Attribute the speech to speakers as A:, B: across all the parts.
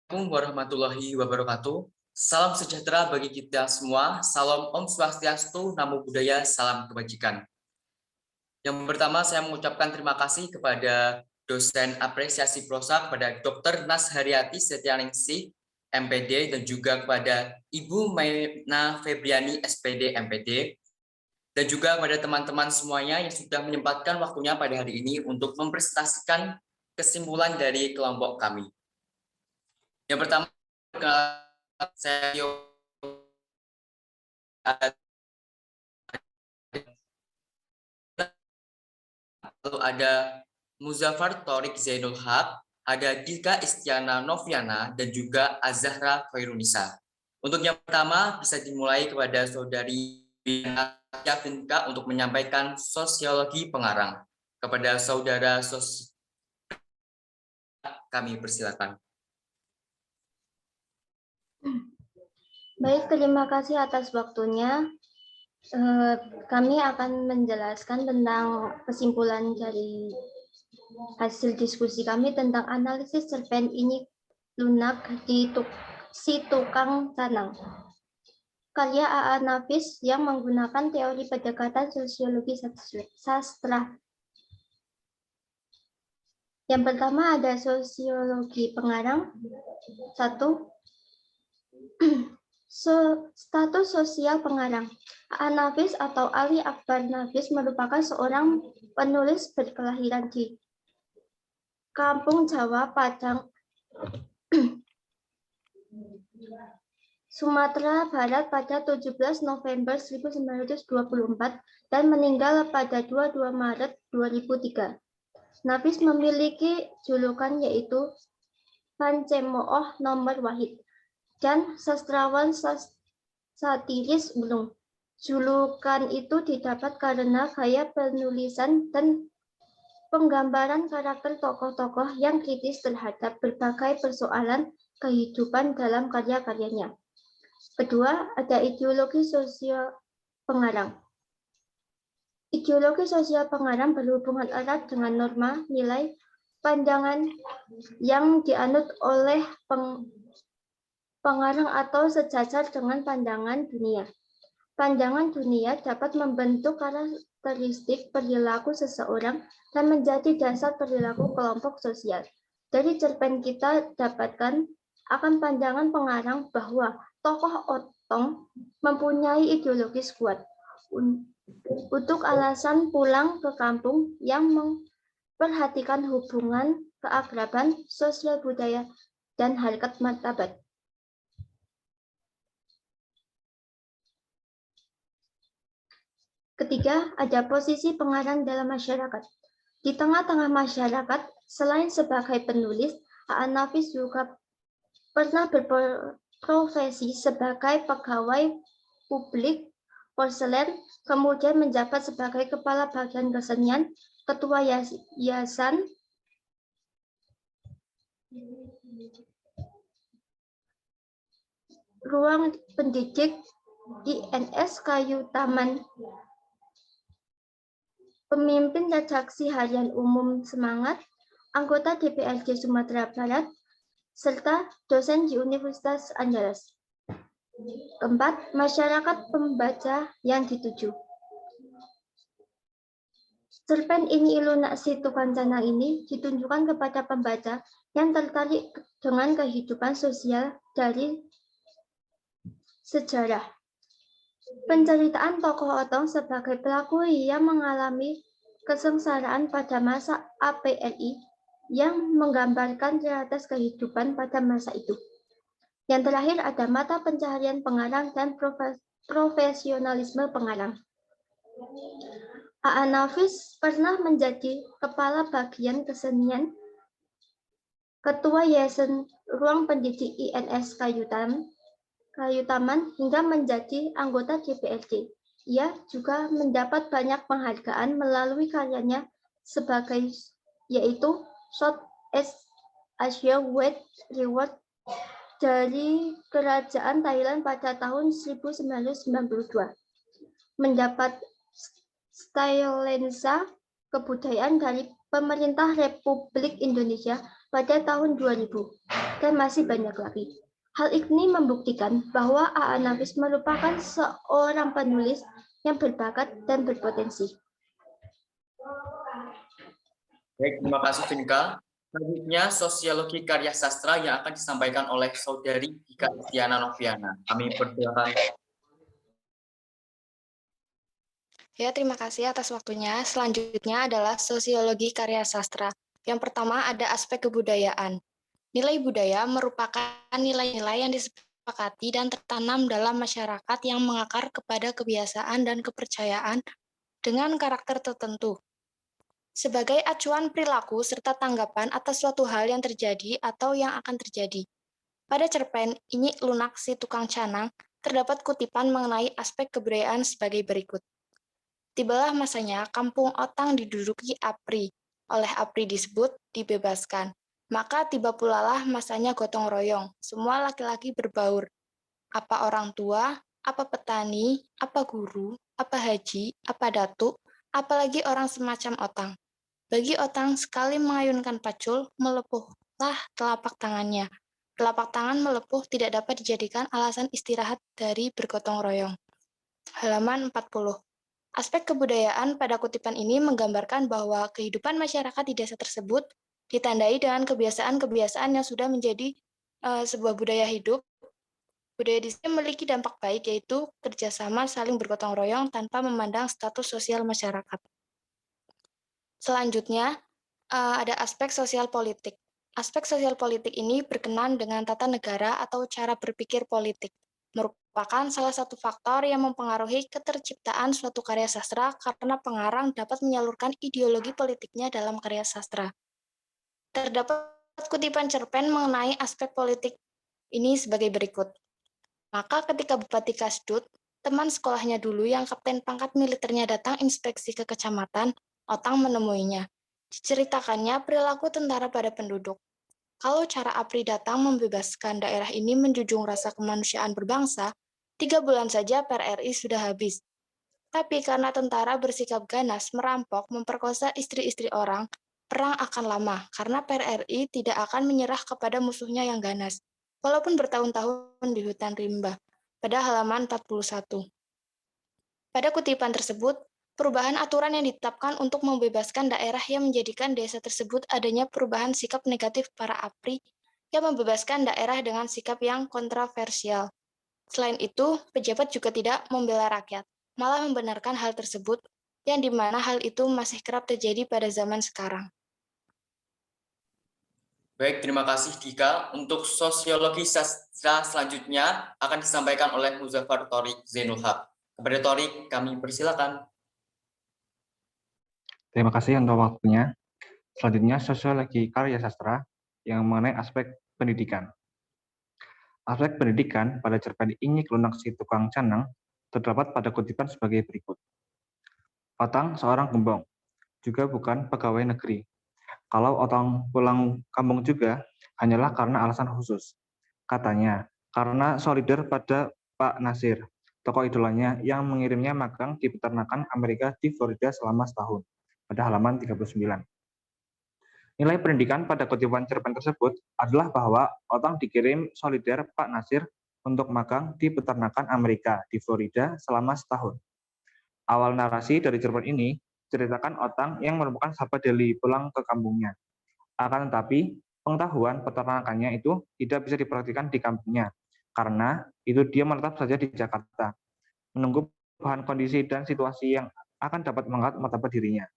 A: Assalamualaikum warahmatullahi wabarakatuh. Salam sejahtera bagi kita semua. Salam Om Swastiastu, Namo Buddhaya, salam kebajikan. Yang pertama, saya mengucapkan terima kasih kepada dosen apresiasi prosa kepada Dr. Nas Haryati Setianingsih, MPD, dan juga kepada Ibu Maina Febriani, SPD, MPD, dan juga kepada teman-teman semuanya yang sudah menyempatkan waktunya pada hari ini untuk mempresentasikan kesimpulan dari kelompok kami. Yang pertama, saya lalu ada Muzaffar Thorik Zainul Haq, ada Dika Istiana Noviana, dan juga Azahra Khairunisa. Untuk yang pertama, bisa dimulai kepada Saudari Yafinka untuk menyampaikan sosiologi pengarang. Kepada Saudara kami persilakan.
B: Baik, terima kasih atas waktunya. Kami akan menjelaskan tentang kesimpulan dari hasil diskusi kami tentang analisis cerpen ini lunak di si tukang canang. Karya A.A. Nafis yang menggunakan teori pendekatan sosiologi sastra. Yang pertama ada sosiologi pengarang. 1. Status sosial pengarang. A.A. Nafis atau Ali Akbar Nafis merupakan seorang penulis berkelahiran di Kampung Jawa, Padang, Sumatera Barat pada 17 November 1924 dan meninggal pada 22 Maret 2003. Nafis memiliki julukan yaitu Pancemooh Nomor Wahid dan sastrawan satiris ulung. Julukan itu didapat karena gaya penulisan dan penggambaran karakter tokoh-tokoh yang kritis terhadap berbagai persoalan kehidupan dalam karya-karyanya. Kedua, ada ideologi sosial pengarang. Ideologi sosial pengarang berhubungan erat dengan norma, nilai, pandangan yang dianut oleh pengarang atau sejajar dengan pandangan dunia. Pandangan dunia dapat membentuk karakteristik perilaku seseorang dan menjadi dasar perilaku kelompok sosial. Dari cerpen kita dapatkan akan pandangan pengarang bahwa tokoh Otong mempunyai ideologis kuat untuk alasan pulang ke kampung yang memperhatikan hubungan keakraban, sosial budaya, dan harkat martabat. Ketiga, ada posisi pengarang dalam masyarakat. Di tengah-tengah masyarakat, selain sebagai penulis, A.A. Nafis juga pernah berprofesi sebagai pegawai publik Porselen, kemudian menjabat sebagai kepala bagian kesenian, ketua yayasan, ruang pendidik INS Kayu Taman, pemimpin redaksi harian umum Semangat, anggota DPRD Sumatera Barat, serta dosen di Universitas Andalas. Keempat, masyarakat pembaca yang dituju. Cerpen ini lunak si tukang canang ini ditunjukkan kepada pembaca yang tertarik dengan kehidupan sosial dari sejarah. Penceritaan tokoh Otong sebagai pelaku yang mengalami kesengsaraan pada masa APRI yang menggambarkan realitas kehidupan pada masa itu. Yang terakhir ada mata pencaharian pengarang dan profesionalisme pengarang. A.A. Nafis pernah menjadi kepala bagian kesenian, ketua yayasan ruang pendidik INS Kayu Taman hingga menjadi anggota DPRD. Ia juga mendapat banyak penghargaan melalui karyanya sebagai yaitu Southeast Asia Award Reward dari Kerajaan Thailand pada tahun 1992. Mendapat style lensa kebudayaan dari pemerintah Republik Indonesia pada tahun 2000, dan masih banyak lagi. Hal ini membuktikan bahwa A.A. Nafis merupakan seorang penulis yang berbakat dan berpotensi.
A: Baik, terima kasih Vinka. Selanjutnya, sosiologi karya sastra yang akan disampaikan oleh Saudari Dika Istiana Noviana. Kami persilakan.
C: Ya, terima kasih atas waktunya. Selanjutnya adalah sosiologi karya sastra. Yang pertama ada aspek kebudayaan. Nilai budaya merupakan nilai-nilai yang disepakati dan tertanam dalam masyarakat yang mengakar kepada kebiasaan dan kepercayaan dengan karakter tertentu. Sebagai acuan perilaku serta tanggapan atas suatu hal yang terjadi atau yang akan terjadi. Pada cerpen Inyik Lunak Si Tukang Canang, terdapat kutipan mengenai aspek kebudayaan sebagai berikut. Tibalah masanya kampung Otang diduduki APRI. Oleh APRI disebut dibebaskan. Maka tiba pula lah masanya gotong royong. Semua laki-laki berbaur. Apa orang tua, apa petani, apa guru, apa haji, apa datuk, apalagi orang semacam Otang. Bagi Otang, sekali mengayunkan pacul, melepuhlah telapak tangannya. Telapak tangan melepuh tidak dapat dijadikan alasan istirahat dari bergotong royong. Halaman 40. Aspek kebudayaan pada kutipan ini menggambarkan bahwa kehidupan masyarakat di desa tersebut ditandai dengan kebiasaan-kebiasaan yang sudah menjadi sebuah budaya hidup. Budaya di sini memiliki dampak baik, yaitu kerjasama saling bergotong royong tanpa memandang status sosial masyarakat. Selanjutnya, ada aspek sosial politik. Aspek sosial politik ini berkenaan dengan tata negara atau cara berpikir politik, merupakan salah satu faktor yang mempengaruhi keterciptaan suatu karya sastra karena pengarang dapat menyalurkan ideologi politiknya dalam karya sastra. Terdapat kutipan cerpen mengenai aspek politik ini sebagai berikut. Maka ketika Bupati Kasdut, teman sekolahnya dulu yang kapten pangkat militernya datang inspeksi ke kecamatan, Otang menemuinya. Diceritakannya perilaku tentara pada penduduk. Kalau cara APRI datang membebaskan daerah ini menjunjung rasa kemanusiaan berbangsa, 3 bulan saja PRRI sudah habis. Tapi karena tentara bersikap ganas, merampok, memperkosa istri-istri orang, perang akan lama karena PRRI tidak akan menyerah kepada musuhnya yang ganas, walaupun bertahun-tahun di hutan rimba. Pada halaman 41. Pada kutipan tersebut, perubahan aturan yang ditetapkan untuk membebaskan daerah yang menjadikan desa tersebut adanya perubahan sikap negatif para APRI yang membebaskan daerah dengan sikap yang kontroversial. Selain itu, pejabat juga tidak membela rakyat, malah membenarkan hal tersebut, yang dimana hal itu masih kerap terjadi pada zaman sekarang.
A: Baik, terima kasih Dika. Untuk sosiologi sastra selanjutnya akan disampaikan oleh Muzaffar Thorik Zainul Haq. Kepada Thorik, kami persilakan.
D: Terima kasih untuk waktunya. Selanjutnya, sosiologi karya sastra yang mengenai aspek pendidikan. Aspek pendidikan pada cerpen Inyik Lunak Si Tukang Canang terdapat pada kutipan sebagai berikut. Otang seorang gembong, juga bukan pegawai negeri. Kalau Otang pulang kampung juga, hanyalah karena alasan khusus. Katanya, karena solider pada Pak Nasir, tokoh idolanya yang mengirimnya magang di peternakan Amerika di Florida selama setahun. Pada halaman 39. Nilai pendidikan pada kutipan cerpen tersebut adalah bahwa Otang dikirim solider Pak Nasir untuk magang di peternakan Amerika di Florida selama setahun. Awal narasi dari cerpen ini ceritakan Otang yang merupakan sahabat Deli pulang ke kampungnya. Akan tetapi, pengetahuan peternakannya itu tidak bisa dipraktikkan di kampungnya, karena itu dia menetap saja di Jakarta, menunggu bahan kondisi dan situasi yang akan dapat mengangkat martabat dirinya.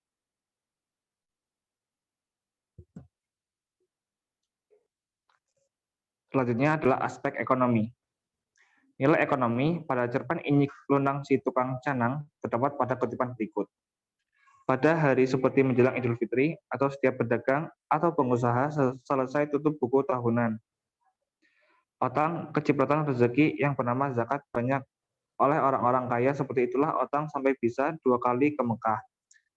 D: Selanjutnya adalah aspek ekonomi. Nilai ekonomi pada cerpen Inyik Lunang Si Tukang Canang terdapat pada kutipan berikut. Pada hari seperti menjelang Idul Fitri atau setiap pedagang atau pengusaha selesai tutup buku tahunan, Otang kecipratan rezeki yang bernama zakat banyak oleh orang-orang kaya. Seperti itulah Otang sampai bisa 2 kali ke Mekah.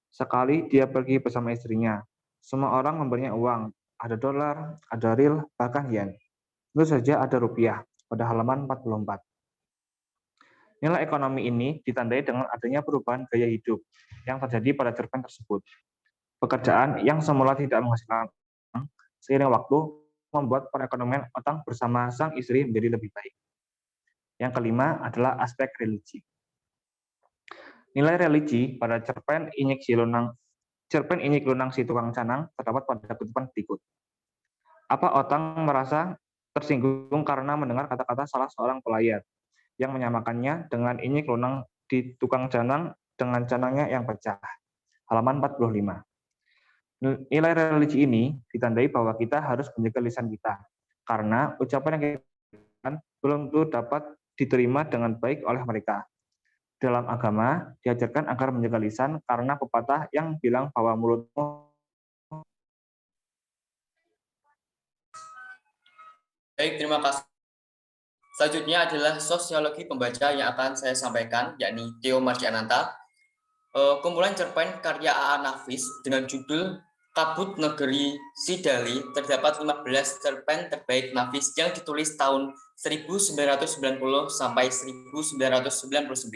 D: Sekali dia pergi bersama istrinya. Semua orang memberinya uang, ada dolar, ada ril, bahkan yen. Tentu saja ada rupiah. Pada halaman 44. Nilai ekonomi ini ditandai dengan adanya perubahan gaya hidup yang terjadi pada cerpen tersebut. Pekerjaan yang semula tidak menghasilkan uang, seiring waktu membuat perekonomian Otang bersama sang istri menjadi lebih baik. Yang kelima adalah aspek religi. Nilai religi pada cerpen Inyik Lunang Si Tukang Canang terdapat pada kutipan berikut. Apa Otang merasa tersinggung karena mendengar kata-kata salah seorang pelayar yang menyamakannya dengan Inyik Lunang di Tukang Canang dengan canangnya yang pecah. Halaman 45. Nilai religi ini ditandai bahwa kita harus menjaga lisan kita, karena ucapan yang kita ucapkan belum tentu dapat diterima dengan baik oleh mereka. Dalam agama, diajarkan agar menjaga lisan karena pepatah yang bilang bahwa mulutmu.
A: Baik, terima kasih. Selanjutnya adalah sosiologi pembaca yang akan saya sampaikan, yakni Theo Marciananta. Kumpulan cerpen karya A.A. Nafis dengan judul Kabut Negeri Sidali terdapat 15 cerpen terbaik Nafis yang ditulis tahun 1990 sampai 1999.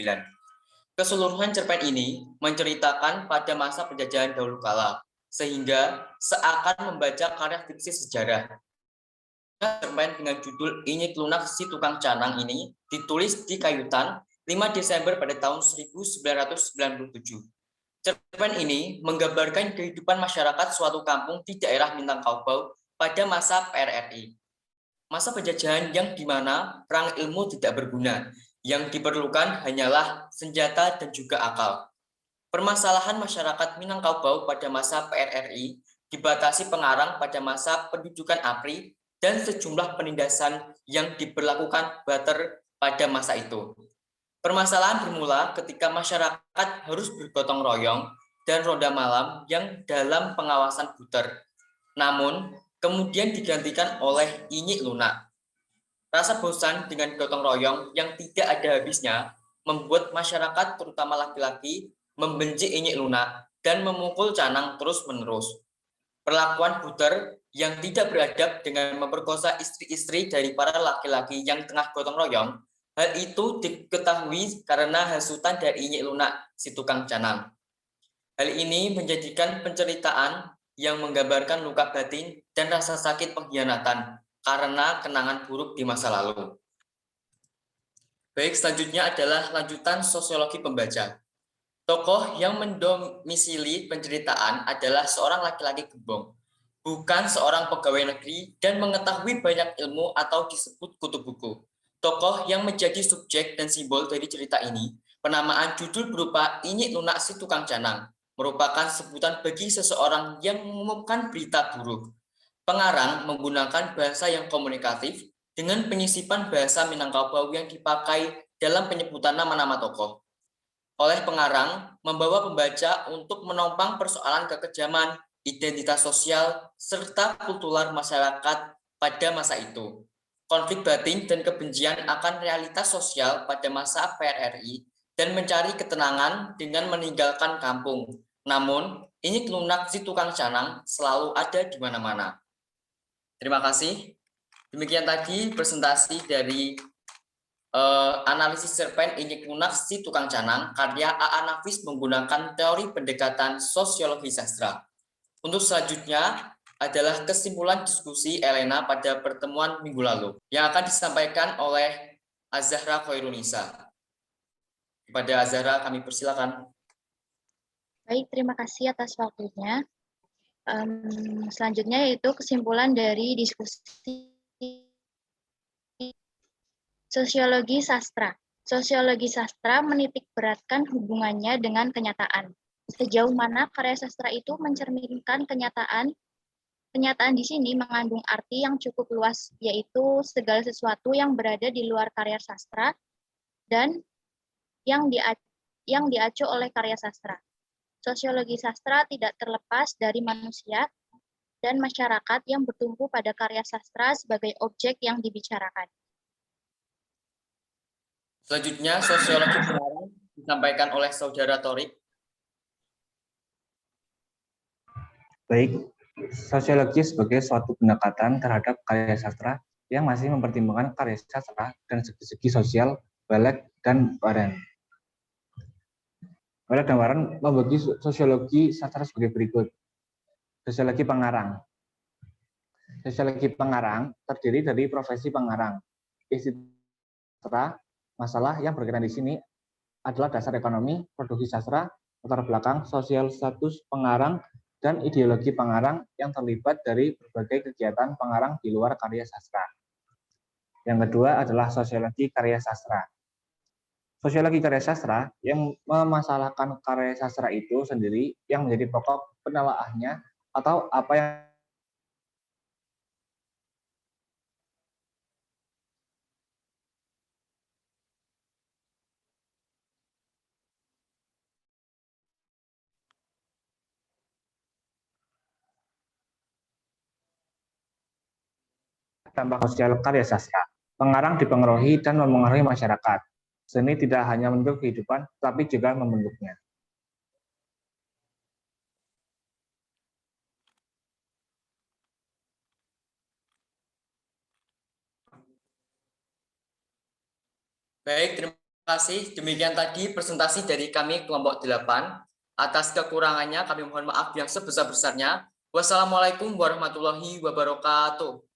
A: Keseluruhan cerpen ini menceritakan pada masa penjajahan dahulu kala, sehingga seakan membaca karya fiksi sejarah. Cerpen dengan judul Inyik Lunak Si Tukang Canang ini ditulis di Kayutan 5 Desember pada tahun 1997. Cerpen ini menggambarkan kehidupan masyarakat suatu kampung di daerah Minangkabau pada masa PRRI. Masa penjajahan yang dimana perang ilmu tidak berguna, yang diperlukan hanyalah senjata dan juga akal. Permasalahan masyarakat Minangkabau pada masa PRRI dibatasi pengarang pada masa pendudukan APRI dan sejumlah penindasan yang diberlakukan Bater pada masa itu. Permasalahan bermula ketika masyarakat harus bergotong royong dan ronda malam yang dalam pengawasan Buter. Namun, kemudian digantikan oleh Inyik Lunak. Rasa bosan dengan gotong royong yang tidak ada habisnya membuat masyarakat, terutama laki-laki, membenci Inyik Lunak dan memukul Canang terus-menerus. Perlakuan Buter yang tidak beradab dengan memperkosa istri-istri dari para laki-laki yang tengah gotong royong, hal itu diketahui karena hasutan dari Inyik Lunak si tukang canang. Hal ini menjadikan penceritaan yang menggambarkan luka batin dan rasa sakit pengkhianatan karena kenangan buruk di masa lalu. Baik, selanjutnya adalah lanjutan sosiologi pembaca. Tokoh yang mendomisili penceritaan adalah seorang laki-laki gembong, bukan seorang pegawai negeri dan mengetahui banyak ilmu atau disebut kutu buku. Tokoh yang menjadi subjek dan simbol dari cerita ini, penamaan judul berupa Inyik Lunak Si Tukang Canang, merupakan sebutan bagi seseorang yang mengumumkan berita buruk. Pengarang menggunakan bahasa yang komunikatif dengan penyisipan bahasa Minangkabau yang dipakai dalam penyebutan nama-nama tokoh. Oleh pengarang, membawa pembaca untuk menopang persoalan kekejaman, identitas sosial, serta kultural masyarakat pada masa itu. Konflik batin dan kebencian akan realitas sosial pada masa PRRI dan mencari ketenangan dengan meninggalkan kampung. Namun, Inyik Lunak Si Tukang Canang selalu ada di mana-mana. Terima kasih. Demikian tadi presentasi dari analisis cerpen Inyik Lunak Si Tukang Canang karya A.A. Nafis menggunakan teori pendekatan sosiologi sastra. Untuk selanjutnya adalah kesimpulan diskusi Elena pada pertemuan minggu lalu yang akan disampaikan oleh Azahra Khairunisa. Kepada Azahra kami persilakan.
E: Baik, terima kasih atas waktunya. Selanjutnya yaitu kesimpulan dari diskusi sosiologi sastra. Sosiologi sastra menitik beratkan hubungannya dengan kenyataan. Sejauh mana karya sastra itu mencerminkan kenyataan. Kenyataan di sini mengandung arti yang cukup luas, yaitu segala sesuatu yang berada di luar karya sastra dan yang diacu oleh karya sastra. Sosiologi sastra tidak terlepas dari manusia dan masyarakat yang bertumpu pada karya sastra sebagai objek yang dibicarakan.
A: Selanjutnya, sosiologi pengarang disampaikan oleh Saudara Torik.
D: Baik, sosiologi sebagai suatu pendekatan terhadap karya sastra yang masih mempertimbangkan karya sastra dan segi-segi sosial, Balek dan Waren. Balek dan Waren membagi sosiologi sastra sebagai berikut. Sosiologi pengarang. Sosiologi pengarang terdiri dari profesi pengarang. Masalah yang berkaitan di sini adalah dasar ekonomi, produksi sastra, latar belakang, sosial status pengarang, dan ideologi pengarang yang terlibat dari berbagai kegiatan pengarang di luar karya sastra. Yang kedua adalah sosiologi karya sastra. Sosiologi karya sastra yang memasalahkan karya sastra itu sendiri yang menjadi pokok penelaahnya atau apa yang dampak sosial karya sastra. Pengarang dipengaruhi dan memengaruhi masyarakat. Seni tidak hanya membentuk kehidupan, tapi juga membentuknya.
A: Baik, terima kasih. Demikian tadi presentasi dari kami kelompok 8. Atas kekurangannya kami mohon maaf yang sebesar-besarnya. Wassalamualaikum warahmatullahi wabarakatuh.